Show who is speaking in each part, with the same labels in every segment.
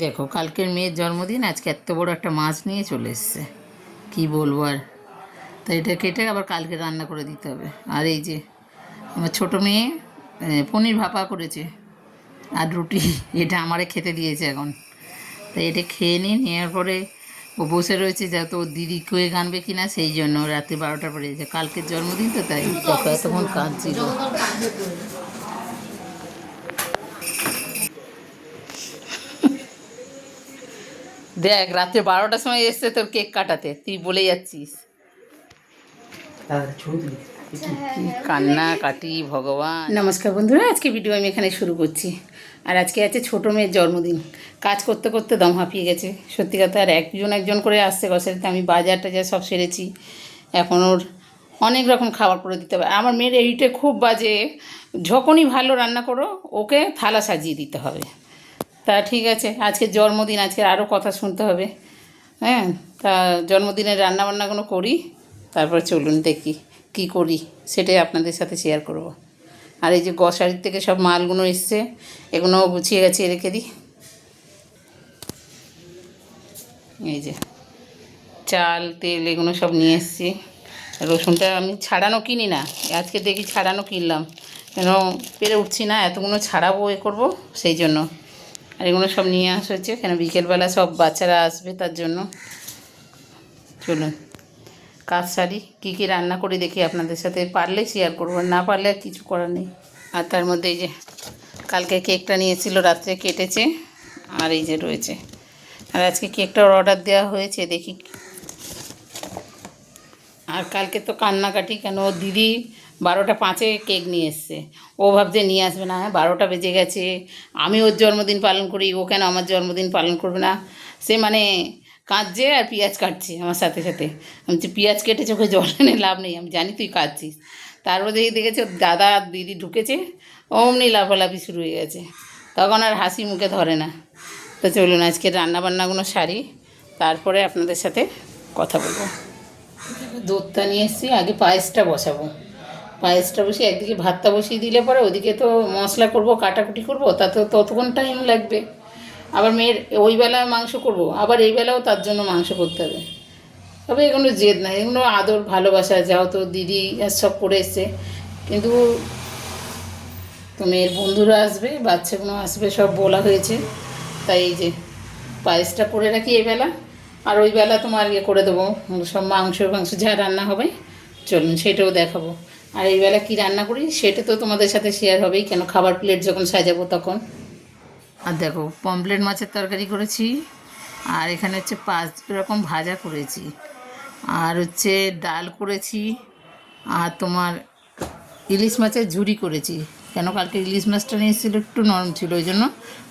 Speaker 1: দেখো কালকের মেয়ের জন্মদিন, আজকে এত বড় একটা মাছ নিয়ে চলে এসছে, কি বলবো আর। তো এটা কেটে আবার কালকে রান্না করে দিতে হবে। আর এই যে আমার ছোটো মেয়ে পনির ভাপা করেছে আর রুটি, এটা আমারে খেতে দিয়েছে এখন। তো এটা খেয়ে নেওয়ার পরে ও বসে রয়েছে, যাতে ওর দিদি কেক আনবে কিনা, সেই জন্য রাত্রি 12টা পরে যে কালকের জন্মদিন, তো তাই দেখো এতক্ষণ কাঁদছিল। দেখ রাত্রে 12টার সময় এসছে তোর কেক কাটাতে, তুই বলে যাচ্ছিস। কি কান্না কাটি ভগবান। নমস্কার বন্ধুরা, আজকে ভিডিও আমি এখানে শুরু করছি। আর আজকে আছে ছোটো মেয়ের জন্মদিন। কাজ করতে করতে দম হাঁপিয়ে গেছে সত্যি কথা। আর একজন করে আসছে গ্রসারিতে, আমি বাজার টাজার সব সেরেছি। এখন ওর অনেক রকম খাবার করে দিতে হবে। আমার মেয়ের এইটা খুব বাজে, যখনই ভালো রান্না করো ওকে থালা সাজিয়ে দিতে হবে। তা ঠিক আছে, আজকে জন্মদিন, আজকে আরও কথা শুনতে হবে। হ্যাঁ, তা জন্মদিনের রান্নাবান্নাগুলো করি, তারপর চলুন দেখি কি করি, সেটাই আপনাদের সাথে শেয়ার করব। আর এই যে গ্রসারির থেকে সব মালগুলো এসছে, এগুলো গুছিয়ে গেছে রেখে দিই। এই যে চাল তেল এগুলো সব নিয়ে এসেছি। রসুনটা আমি ছাড়ানো কিনি না, আজকে দেখি ছাড়ানো কিনলাম, কেন পেরে উঠছি না, এতগুলো ছাড়াবো করবো সেই জন্য। আর এগুলো সব নিয়ে আসা হচ্ছে, কেন বিকেলবেলা সব বাচ্চারা আসবে তার জন্য। চলুন কাজ সারি, কী কী রান্না করি দেখি, আপনাদের সাথে পারলে শেয়ার করবো, না পারলে আর কিছু করার নেই। আর তার মধ্যে এই যে কালকে কেকটা নিয়েছিল, রাত্রে কেটেছে, আর এই যে রয়েছে। আর আজকে কেকটার অর্ডার দেওয়া হয়েছে, দেখি। আর কালকে তো কান্নাকাটি, কেন ও দিদি 12টা 5-এ কেক নিয়ে এসছে। ও ভাবছে নিয়ে আসবে না, হ্যাঁ 12টা বেজে গেছে, আমি ওর জন্মদিন পালন করি, ও কেন আমার জন্মদিন পালন করবে না। সে মানে কাঁদছে আর পেঁয়াজ কাটছে আমার সাথে সাথে। আমি বলছি পেঁয়াজ কেটে চোখে জল এনে লাভ নেই, আমি জানি তুই কাঁদছিস। তারপর দেখেছে দাদা আর দিদি ঢুকেছে, অমনি লাফালাফি শুরু হয়ে গেছে, তখন আর হাসি মুখে ধরে না। তো চলুন আজকে রান্নাবান্নাগুলো সারি, তারপরে আপনাদের সাথে কথা বলবো। দুধটা নিয়ে এসেছি, আগে পায়েসটা বসাবো। পায়েসটা বসিয়ে একদিকে ভাতটা বসিয়ে দিলে পরে ওদিকে তো মশলা করব, কাটাকুটি করব, তাতে ততক্ষণ টাইম লাগবে। আবার মেয়ের ওই বেলা মাংস করব, আবার এই বেলাও তার জন্য মাংস করতে হবে। তবে এগুলো জেদ না, এগুলো আদর ভালোবাসা, যাও তো দিদি সব করে এসছে। কিন্তু তো মেয়ের বন্ধুরা আসবে, বাচ্চাগুলো আসবে, সব বলা হয়েছে। তাই এই যে পায়েসটা করে রাখি এই বেলা, আর ওই বেলা তোমার ইয়ে করে দেবো, সব মাংস যা রান্না হবে চলুন সেটাও দেখাবো। আর এই বেলা কী রান্না করি সেটা তো তোমাদের সাথে শেয়ার হবেই, কেন খাবার প্লেট যখন সাজাবো তখন। আর দেখো পমফ্রেট মাছের তরকারি করেছি, আর এখানে হচ্ছে 5 রকম ভাজা করেছি, আর হচ্ছে ডাল করেছি, আর তোমার ইলিশ মাছের ঝুরি করেছি। কেন কালকে ইলিশ মাছটা নিয়ে এসেছিলো, একটু নরম ছিল, ওই জন্য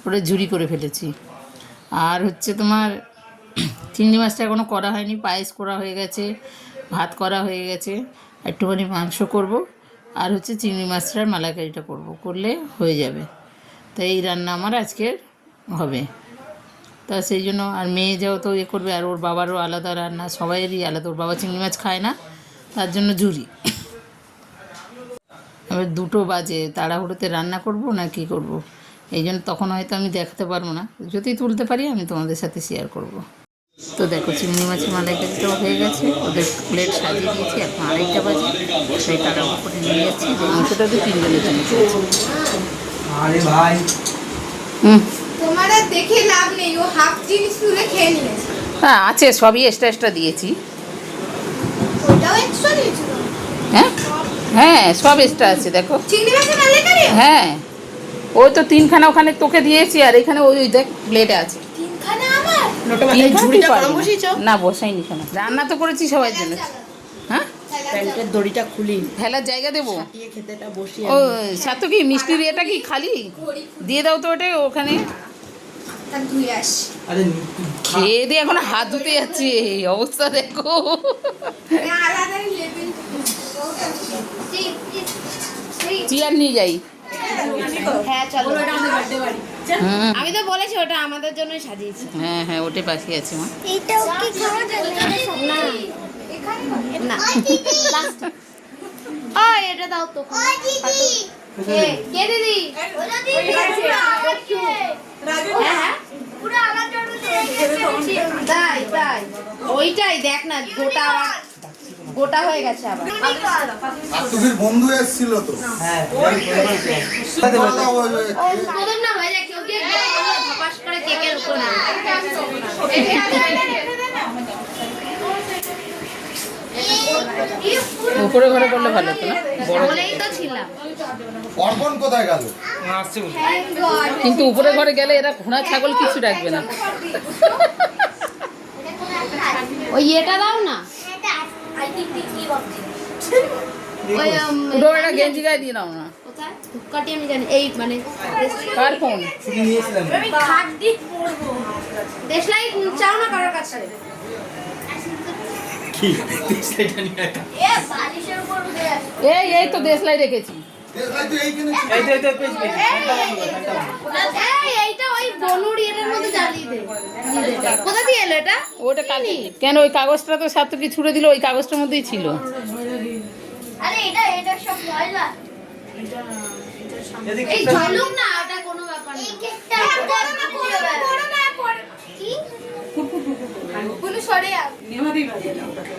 Speaker 1: ওটা ঝুরি করে ফেলেছি। আর হচ্ছে তোমার চিংড়ি মাছটা এখনও করা হয়নি, পায়েস করা হয়ে গেছে, ভাত করা হয়ে গেছে, একটুখানি মাংস করব, আর হচ্ছে চিংড়ি মাছটার মালাইকারিটা করব, করলে হয়ে যাবে। তো এই রান্না আমার আজকের হবে। তা সেই জন্য, আর মেয়ে যাও তো ইয়ে করবে, আর ওর বাবারও আলাদা রান্না, সবাইয়েরই আলাদা। ওর বাবা চিংড়ি মাছ খায় না, তার জন্য ঝুরি। এবার 2টো বাজে, তাড়াহুড়োতে রান্না করব না কি করব, এই জন্য তখন হয়তো আমি দেখাতে পারবো না, যদি তুলতে পারি আমি তোমাদের সাথে শেয়ার করব। তো দেখো চিংড়ি মাছের মালাইকারিটাও হয়ে গেছে, ওদের প্লেট সাজিয়ে দিয়েছি, এখন 2:30 বাজে, সেই তাড়াহুড়ো করে নিয়ে যাচ্ছি। মাংসটা তো 3 জনের জন্য করেছি।
Speaker 2: আরে ভাই
Speaker 3: তোমার আর দেখে লাভ নেই, ও হাফ জিনিস তুলে খেয়ে নিয়েছে।
Speaker 1: হ্যাঁ আছে, সবই এক্সট্রা দিয়েছি।
Speaker 3: ওটাও এক্সট্রা দিয়েছিল?
Speaker 1: হ্যাঁ হ্যাঁ সব এক্সট্রা আছে, দেখো
Speaker 3: চিংড়ি মাছের মালাইকারি।
Speaker 1: হ্যাঁ ওই তো 3খানা ওখানে তোকে দিয়েছি, আর এখানে ওই দেখ প্লেটে আছে
Speaker 3: 3খানা আমার।
Speaker 2: ঝুড়িটা গরম বসিয়েছো?
Speaker 1: না বসাইনি, কেন রান্না তো করেছি সবার জন্য। হ্যাঁ
Speaker 2: প্যান্টের দড়িটা খুলি,
Speaker 1: ফেলার জায়গা দেবো।
Speaker 2: দিয়ে খেতেটা বসিয়ে
Speaker 1: ও সাথে কি মিষ্টির এটা কি খালি দিয়ে দাও তো, ওটা ওখানে
Speaker 3: তার ধুয়ে আসি।
Speaker 2: আরে
Speaker 1: খেয়ে দিয়ে এখন হাত ধুতে যাচ্ছে, এই অবস্থা দেখো।
Speaker 3: আলাদা লেভেল।
Speaker 1: চেয়ার নিয়ে যাই।
Speaker 3: হ্যাঁ চলো,
Speaker 1: হুম
Speaker 3: আমি তো বলেছি ওটা আমাদের জন্যই সাজিয়েছি।
Speaker 1: হ্যাঁ হ্যাঁ ওটাই বাকি আছে মা।
Speaker 3: এইটাও কি খাওয়া যাবে না? না লাস্ট। ওই এটা দাও তো। ওই দিদি। কে দিদি? ওই দিদি। হ্যাঁ হ্যাঁ পুরো আমাদের তাই তাই ওইটাই দেখ না গোটা আবার গোটা হয়ে গেছে আবার
Speaker 4: আর তুমি বন্ধু এসেছিল তো
Speaker 2: হ্যাঁ
Speaker 4: খাওয়া দাওয়া হয়ে
Speaker 3: ও প্রথম না ভাই কেউ কি ধপাস করে কেকের উপর না
Speaker 1: উপরে ঘরে করলে ভালো হতো না বড়
Speaker 3: বলেই তো ছিলাম
Speaker 4: অর্পণ কোথায় গেল?
Speaker 1: কিন্তু উপরে ঘরে গেলে এরা ঘোড়া ছাগল কিছু রাখবে না।
Speaker 3: ওই এটা দাও না ওই
Speaker 1: পুরো একটা গেঞ্জি গায়ে দিয়ে নাও না।
Speaker 3: কোথায় ধূপকাঠি আমি জানি এই মানে
Speaker 1: কার ফোন?
Speaker 3: দেশলাই চাও না কারোর কাছে
Speaker 1: এই তো দেশলাই রেখেছি।
Speaker 4: দেশলাই তো এইখানে ছিল।
Speaker 3: এইটা ওই বনুর এটার মধ্যে জ্বালিয়ে দে কোথা দিয়ে এলো এটা
Speaker 1: ওটা কালি কেন ওই কাগজটা তো সাতকি ছুড়ে দিল, ওই কাগজটার মধ্যেই ছিল।
Speaker 3: আরে এটা সব ময়লা এই ঝলুক না ওটা কোনো ব্যাপার না এই কেকটা করো না কি পুরো সরে আ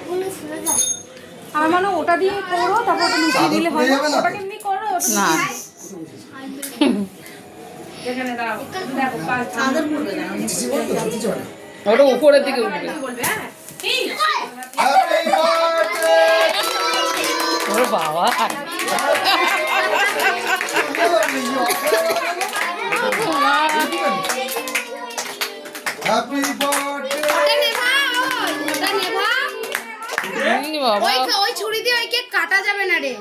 Speaker 3: পুরো সরে যা
Speaker 5: আমার মনে হয় ওটা দিয়ে করো তারপর ওটা লুকিয়ে দিলে হয় না
Speaker 4: যাবে না?
Speaker 5: ওটা কেমনি করো ওটা
Speaker 1: না
Speaker 5: এখানে দাও দেখো পাঁচ
Speaker 2: চাদর পড়বে না কিছু বলতে কিছু চলে
Speaker 1: ওটা উপরের দিকে উঠবে।
Speaker 5: বলবে হ্যাঁ
Speaker 4: Happy birthday
Speaker 1: ওরে বাবা
Speaker 4: Happy birthday
Speaker 3: ওটা নেভা ওটা নেভা
Speaker 1: এই বাবা
Speaker 3: ওই ছুরি দিয়ে ওই কেক কাটা যাবে না রে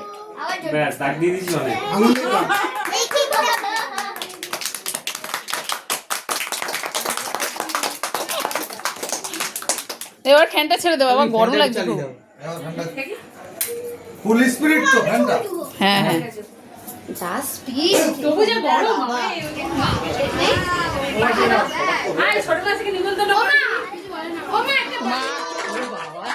Speaker 6: ব্যাস দাগ দিয়ে দিয়েছি অনেক
Speaker 3: এই কি করে
Speaker 1: এবার ফ্যানটা ছেড়ে দাও বাবা, গরম লাগছে খুব।
Speaker 4: ফুল স্পিরিট তো ফ্যানটা
Speaker 1: হ্যাঁ হ্যাঁ
Speaker 3: যা স্পিড
Speaker 5: তবু যে বড় মা আয় ছোট ক্লাস থেকে নিমন্ত্রণ
Speaker 3: ও মা ও মা একটা
Speaker 4: হ্যাপি বার্থডে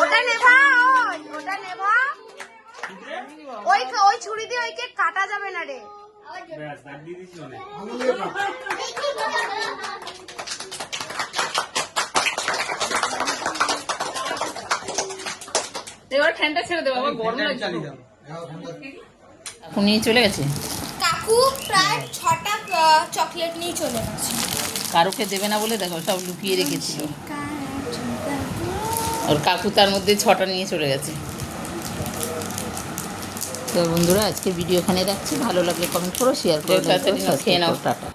Speaker 3: ওটা নেভা ওটা নেভা ওই ছুরি দিয়ে ওই কেক কাটা যাবে না রে
Speaker 6: ব্যাস দাগ দিয়ে দিয়েছি অনেক
Speaker 1: এবার ফ্যানটা ছেড়ে দাও বাবা, গরম লাগছে খুব। এখন নিয়ে চলে গেছে।
Speaker 3: কাকু প্রায় 6টা চকলেট নিয়ে চলে গেছে
Speaker 1: কারোকে দেবে না বলে দেখো সব লুকিয়ে রেখেছিল। ওর কাকু তার মধ্যে 6টা নিয়ে চলে গেছে। তো বন্ধুরা আজকে ভিডিও এখানে রাখছি, ভালো লাগলে কমেন্ট করো, শেয়ার করো, খেয়ে নাও, টাটা।